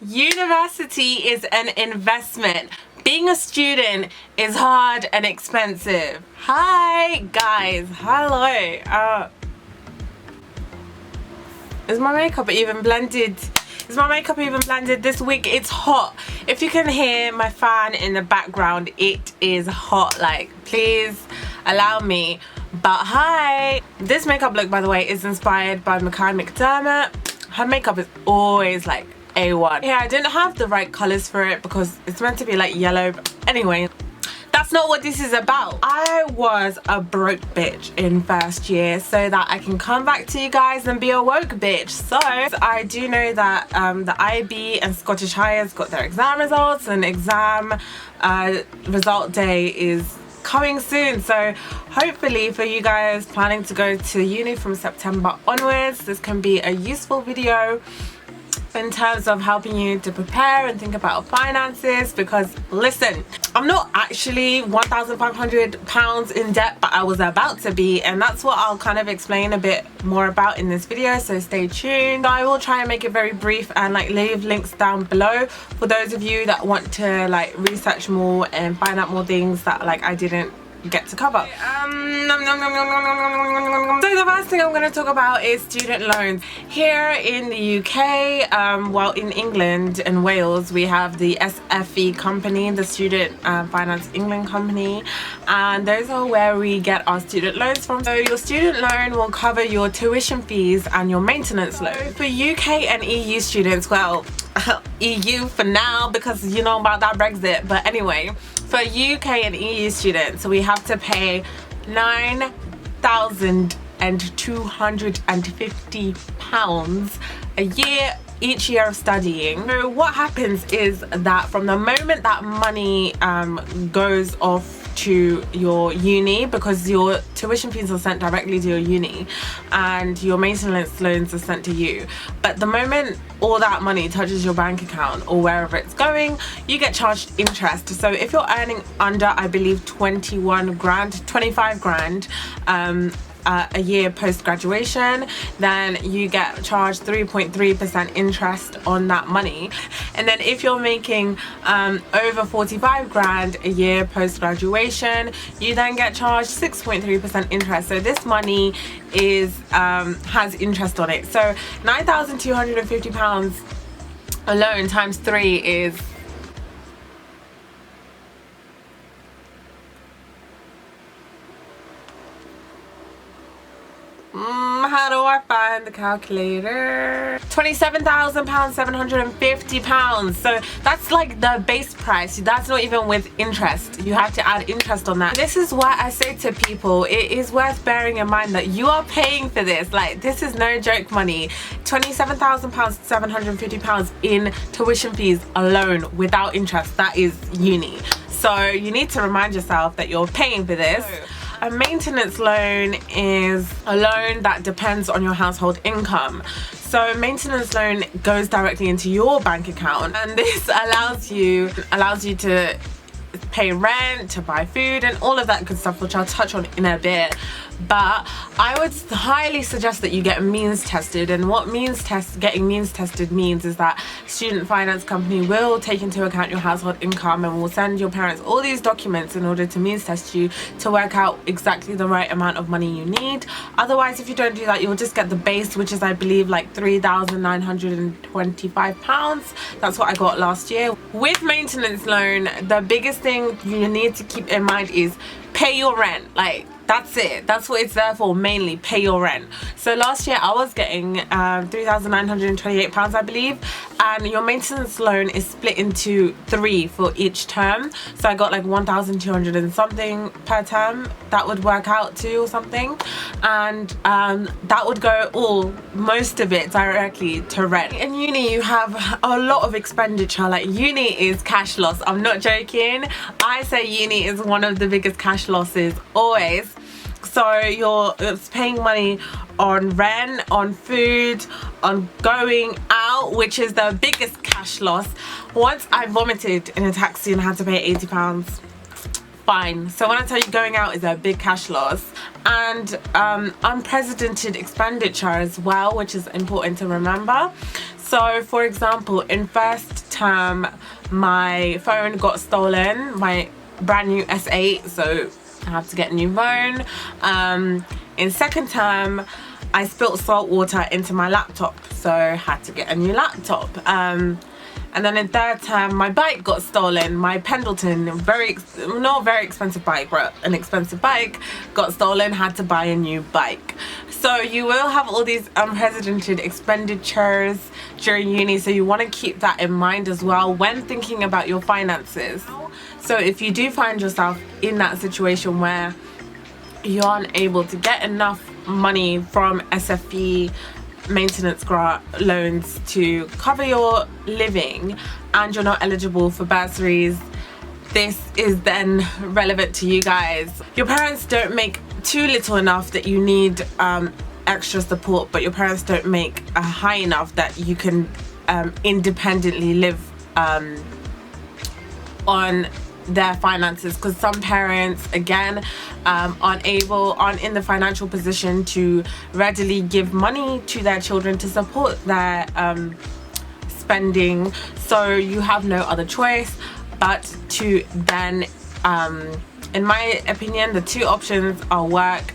University is an investment. Being a student is hard and expensive. Hi guys, hello. Is my makeup even blended? Is my makeup even blended this week? It's hot. If you can hear my fan in the background, it is hot. Like, please allow me. But hi. This makeup look, by the way, is inspired by Makai McDermott. Her makeup is always like A1. Yeah, I didn't have the right colors for it because it's meant to be like yellow. But anyway, that's not what this is about. I was a broke bitch in first year so that I can come back to you guys and be a woke bitch. So I do know that the IB and Scottish Highers got their exam results, and exam result day is coming soon. So hopefully for you guys planning to go to uni from September onwards, this can be a useful video in terms of helping you to prepare and think about finances. Because listen, I'm not actually £1,500 in debt, but I was about to be, and that's what I'll kind of explain a bit more about in this video, so stay tuned. I will try and make it very brief and like leave links down below for those of you that want to like research more and find out more things that like I didn't get to cover. So the first thing I'm going to talk about is student loans. Here in the UK, well, in England and Wales, we have the SFE company, the Student Finance England company, and those are where we get our student loans from. So your student loan will cover your tuition fees and your maintenance loan. For UK and EU students, well, EU for now because you know about that Brexit, but anyway, for UK and EU students, we have to pay £9,250 a year each year of studying. So what happens is that from the moment that money goes off to your uni, because your tuition fees are sent directly to your uni and your maintenance loans are sent to you, but the moment all that money touches your bank account or wherever it's going, you get charged interest. So if you're earning under, I believe, 25 grand a year post graduation, then you get charged 3.3% interest on that money. And then if you're making over 45 grand a year post graduation, you then get charged 6.3% interest. So this money is has interest on it. So £9,250 alone times 3 is how do I find the calculator? £27,000, £750. So that's like the base price. That's not even with interest. You have to add interest on that. This is why I say to people, it is worth bearing in mind that you are paying for this. Like, this is no joke money. £27,000, £750 in tuition fees alone without interest. That is uni. So you need to remind yourself that you're paying for this. A maintenance loan is a loan that depends on your household income. So a maintenance loan goes directly into your bank account, and this allows you to pay rent, to buy food and all of that good stuff, which I'll touch on in a bit. But I would highly suggest that you get means tested. And what getting means tested means is that student finance company will take into account your household income and will send your parents all these documents in order to means test you to work out exactly the right amount of money you need. Otherwise, if you don't do that, you'll just get the base, which is, I believe, like £3,925. That's what I got last year. With maintenance loan, the biggest thing you need to keep in mind is pay your rent. Like, that's it. That's what it's there for, mainly pay your rent. So last year I was getting £3,928, I believe, and your maintenance loan is split into 3 for each term. So I got like 1,200 and something per term. That would work out to, or something, and that would go most of it directly to rent. In uni you have a lot of expenditure. Like, uni is cash loss. I'm not joking. I say uni is one of the biggest cash losses always. So you're paying money on rent, on food, on going out, which is the biggest cash loss. Once I vomited in a taxi and had to pay £80. Fine. So when I tell you going out is a big cash loss, and unprecedented expenditure as well, which is important to remember. So for example, in first term my phone got stolen, my brand new S8, so I have to get a new phone. In second term I spilled salt water into my laptop, so I had to get a new laptop. And then in third term my bike got stolen, my Pendleton, not very expensive bike, but an expensive bike got stolen, had to buy a new bike. So you will have all these unprecedented expenditures during uni, so you want to keep that in mind as well when thinking about your finances. So if you do find yourself in that situation where you aren't able to get enough money from SFE maintenance grant loans to cover your living and you're not eligible for bursaries, this is then relevant to you guys. Your parents don't make too little enough that you need extra support, but your parents don't make high enough that you can independently live on their finances, because some parents again aren't in the financial position to readily give money to their children to support their spending, so you have no other choice but to then in my opinion the two options are work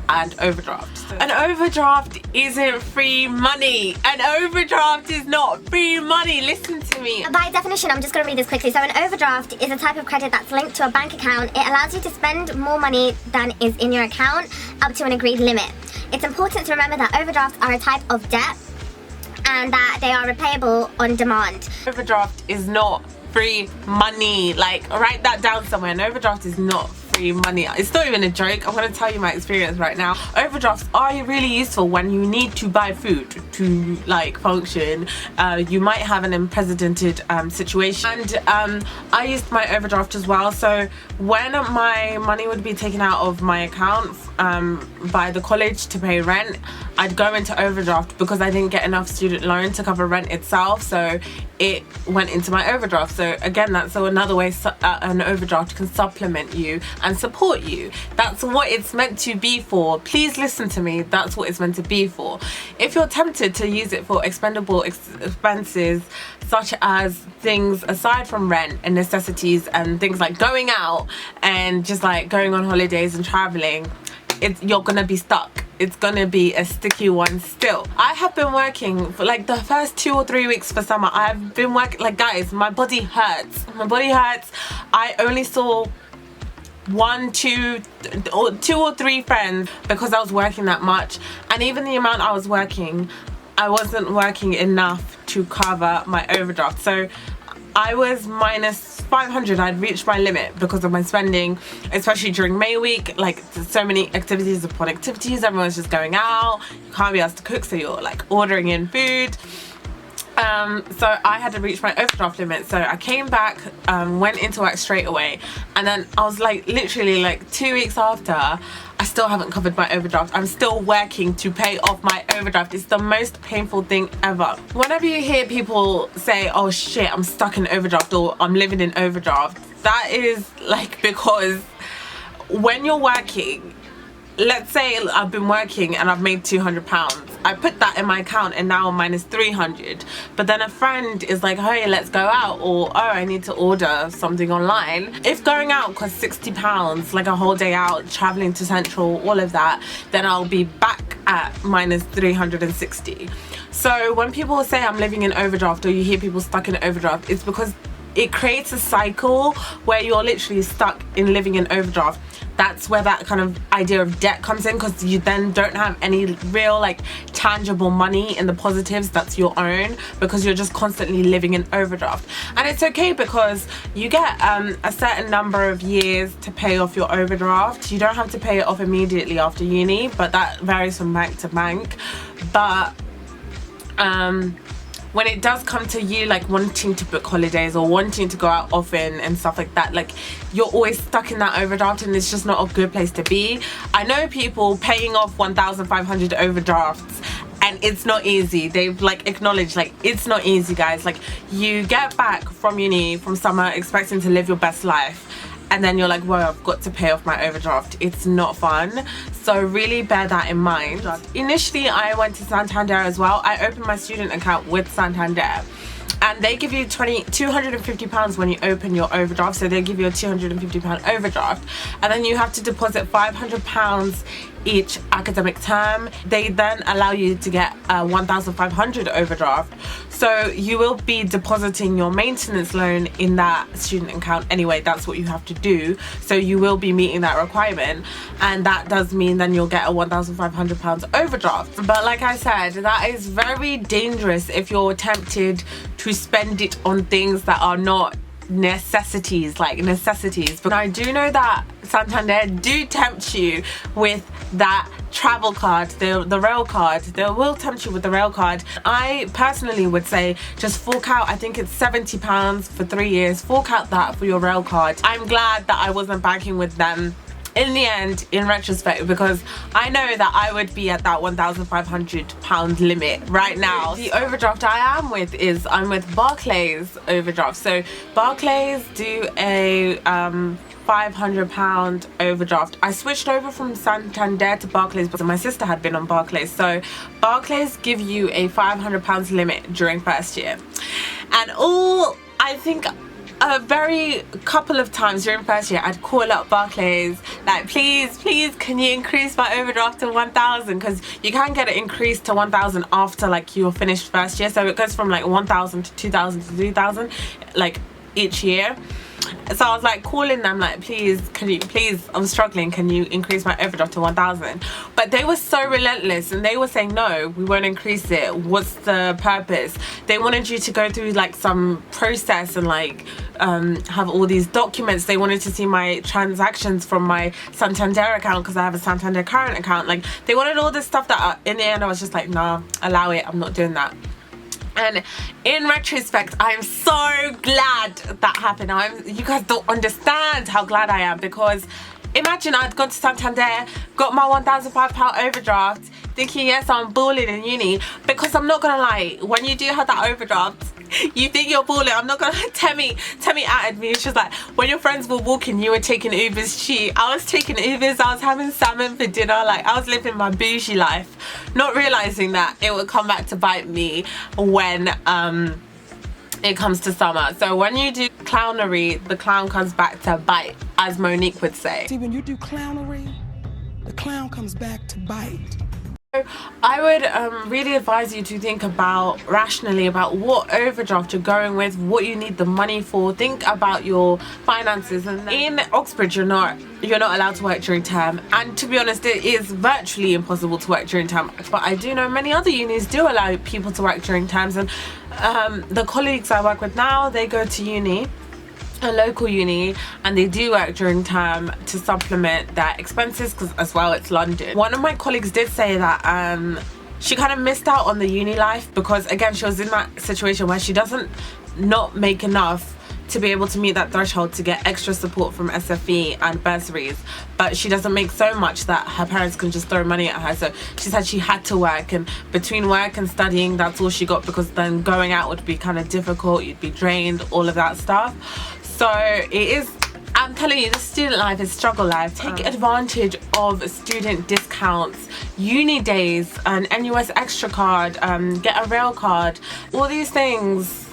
and overdraft. So an overdraft isn't free money. An overdraft is not free money. Listen to me. By definition, I'm just going to read this quickly. So an overdraft is a type of credit that's linked to a bank account. It allows you to spend more money than is in your account up to an agreed limit. It's important to remember that overdrafts are a type of debt and that they are repayable on demand. Overdraft is not free money. Like, write that down somewhere. An overdraft is not free money. It's not even a joke. I'm going to tell you my experience right now. Overdrafts are really useful when you need to buy food to like function. You might have an unprecedented situation, and I used my overdraft as well. So when my money would be taken out of my account by the college to pay rent, I'd go into overdraft because I didn't get enough student loan to cover rent itself, so it went into my overdraft. So again, that's another way an overdraft can supplement you and support you. That's what it's meant to be for. Please listen to me. That's what it's meant to be for. If you're tempted to use it for expendable expenses such as things aside from rent and necessities and things like going out and just like going on holidays and traveling, you're gonna be stuck. It's gonna be a sticky one still. I have been working for like the first 2 or 3 weeks for summer. I've been working, like guys, my body hurts. My body hurts. I only saw two or three friends because I was working that much, and even the amount I was working, I wasn't working enough to cover my overdraft. So I was minus 500. I'd reached my limit because of my spending, especially during May week. Like, so many activities upon activities, everyone's just going out, you can't be asked to cook, so you're like ordering in food. So I had to reach my overdraft limit, so I came back, went into work straight away, and then I was like literally like 2 weeks after, I still haven't covered my overdraft. I'm still working to pay off my overdraft. It's the most painful thing ever. Whenever you hear people say, oh shit, I'm stuck in overdraft, or I'm living in overdraft, that is like because when you're working, let's say I've been working and I've made £200. I put that in my account and now I'm minus 300. But then a friend is like, hey, let's go out, or oh, I need to order something online. If going out costs £60, like a whole day out, traveling to Central, all of that, then I'll be back at minus 360. So when people say I'm living in overdraft, or you hear people stuck in overdraft, it's because it creates a cycle where you're literally stuck in living in overdraft. That's where that kind of idea of debt comes in, because you then don't have any real like tangible money in the positives that's your own, because you're just constantly living in overdraft. And it's okay because you get a certain number of years to pay off your overdraft. You don't have to pay it off immediately after uni, but that varies from bank to bank. But when it does come to you like wanting to book holidays or wanting to go out often and stuff like that, like you're always stuck in that overdraft, and it's just not a good place to be. I know people paying off 1,500 overdrafts, and it's not easy. They've like acknowledged like it's not easy, guys. Like, you get back from uni, from summer, expecting to live your best life, and then you're like, well, I've got to pay off my overdraft. It's not fun. So really bear that in mind. Initially, I went to Santander as well. I opened my student account with Santander, and they give you £250 when you open your overdraft. So they give you a £250 overdraft, and then you have to deposit £500 each academic term. They then allow you to get a 1,500 overdraft, so you will be depositing your maintenance loan in that student account anyway. That's what you have to do, so you will be meeting that requirement, and that does mean then you'll get a £1,500 overdraft. But like I said, that is very dangerous if you're tempted to spend it on things that are not necessities. But I do know that Santander do tempt you with that travel card, the rail card. They will tempt you with the rail card. I personally would say just fork out, I think it's £70 for 3 years, fork out that for your rail card. I'm glad that I wasn't banking with them in the end, in retrospect, because I know that I would be at that £1,500 limit right now. The overdraft I am with is I'm with Barclays overdraft. So Barclays do a £500 overdraft. I switched over from Santander to Barclays because my sister had been on Barclays. So Barclays give you a £500 limit during first year, and I think a very couple of times during first year I'd call up Barclays like, please can you increase my overdraft to 1,000, because you can get it increased to 1,000 after like you're finished first year. So it goes from like 1,000 to 2,000 to 3,000 like each year. So I was like calling them like, please, I'm struggling, can you increase my overdraft to 1,000? But they were so relentless, and they were saying, no, we won't increase it. What's the purpose? They wanted you to go through like some process and like have all these documents. They wanted to see my transactions from my Santander account, because I have a Santander current account. Like, they wanted all this stuff that in the end I was just like, nah, allow it, I'm not doing that. And in retrospect, I'm so glad that happened. You guys don't understand how glad I am, because imagine I'd gone to Santander, got my £1,005 overdraft, thinking, yes, I'm balling in uni. Because I'm not gonna lie, when you do have that overdraft, you think you're balling. I'm not gonna Temmie added me. She was like, when your friends were walking, you were taking Ubers cheap. I was taking Ubers, I was having salmon for dinner. Like, I was living my bougie life, not realizing that it would come back to bite me when it comes to summer. So when you do clownery, the clown comes back to bite, as Monique would say. See, when you do clownery, the clown comes back to bite. I would really advise you to think rationally about what overdraft you're going with, what you need the money for. Think about your finances. And in Oxbridge, you're not allowed to work during term, and to be honest, it is virtually impossible to work during term. But I do know many other unis do allow people to work during terms, and the colleagues I work with now, they go to uni, a local uni, and they do work during term to supplement their expenses, because as well it's London. One of my colleagues did say that she kind of missed out on the uni life, because again, she was in that situation where she doesn't not make enough to be able to meet that threshold to get extra support from SFE and bursaries, but she doesn't make so much that her parents can just throw money at her. So she said she had to work, and between work and studying, that's all she got, because then going out would be kind of difficult, you'd be drained, all of that stuff. So it is, I'm telling you, the student life is struggle life. Take advantage of student discounts, uni days, an NUS extra card, get a rail card. All these things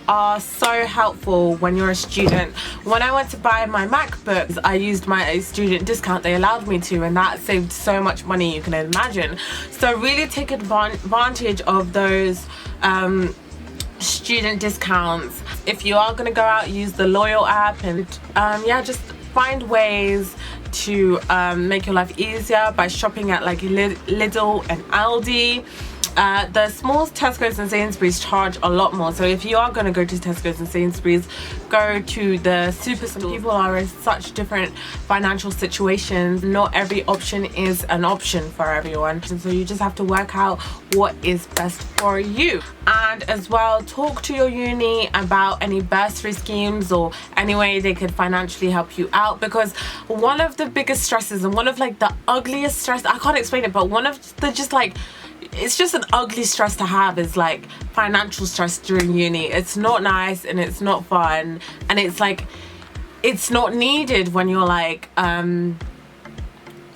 are so helpful when you're a student. When I went to buy my MacBooks, I used my student discount. They allowed me to, and that saved so much money you can imagine. So really take advantage of those student discounts. If you are going to go out, use the Loyal app, and yeah, just find ways to make your life easier by shopping at like Lidl and Aldi. The small Tesco's and Sainsbury's charge a lot more, so if you are going to go to Tesco's and Sainsbury's, go to the superstore. People are in such different financial situations. Not every option is an option for everyone, and so you just have to work out what is best for you. And as well, talk to your uni about any bursary schemes or any way they could financially help you out, because one of the biggest stresses and one of like the ugliest stress, I can't explain it, but one of the just like, it's just an ugly stress to have, is like financial stress during uni. It's not nice and it's not fun, and it's like, it's not needed when you're like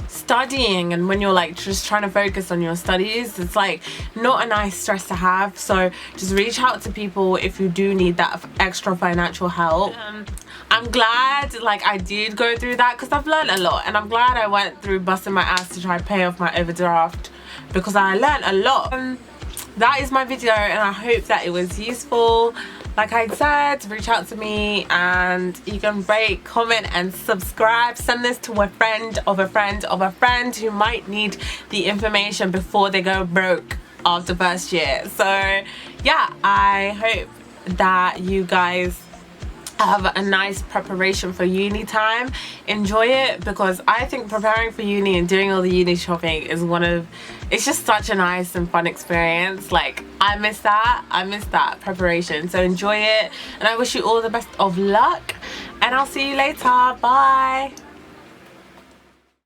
studying and when you're like just trying to focus on your studies. It's like not a nice stress to have. So just reach out to people if you do need that extra financial help. I'm glad like I did go through that because I've learned a lot, and I'm glad I went through busting my ass to try and pay off my overdraft because I learned a lot. That is my video, and I hope that it was useful. Like I said, reach out to me and you can rate, comment and subscribe. Send this to a friend of a friend of a friend who might need the information before they go broke after first year. So yeah, I hope that you guys have a nice preparation for uni time. Enjoy it, because I think preparing for uni and doing all the uni shopping is it's just such a nice and fun experience. Like I miss that preparation. So enjoy it, and I wish you all the best of luck, and I'll see you later. Bye.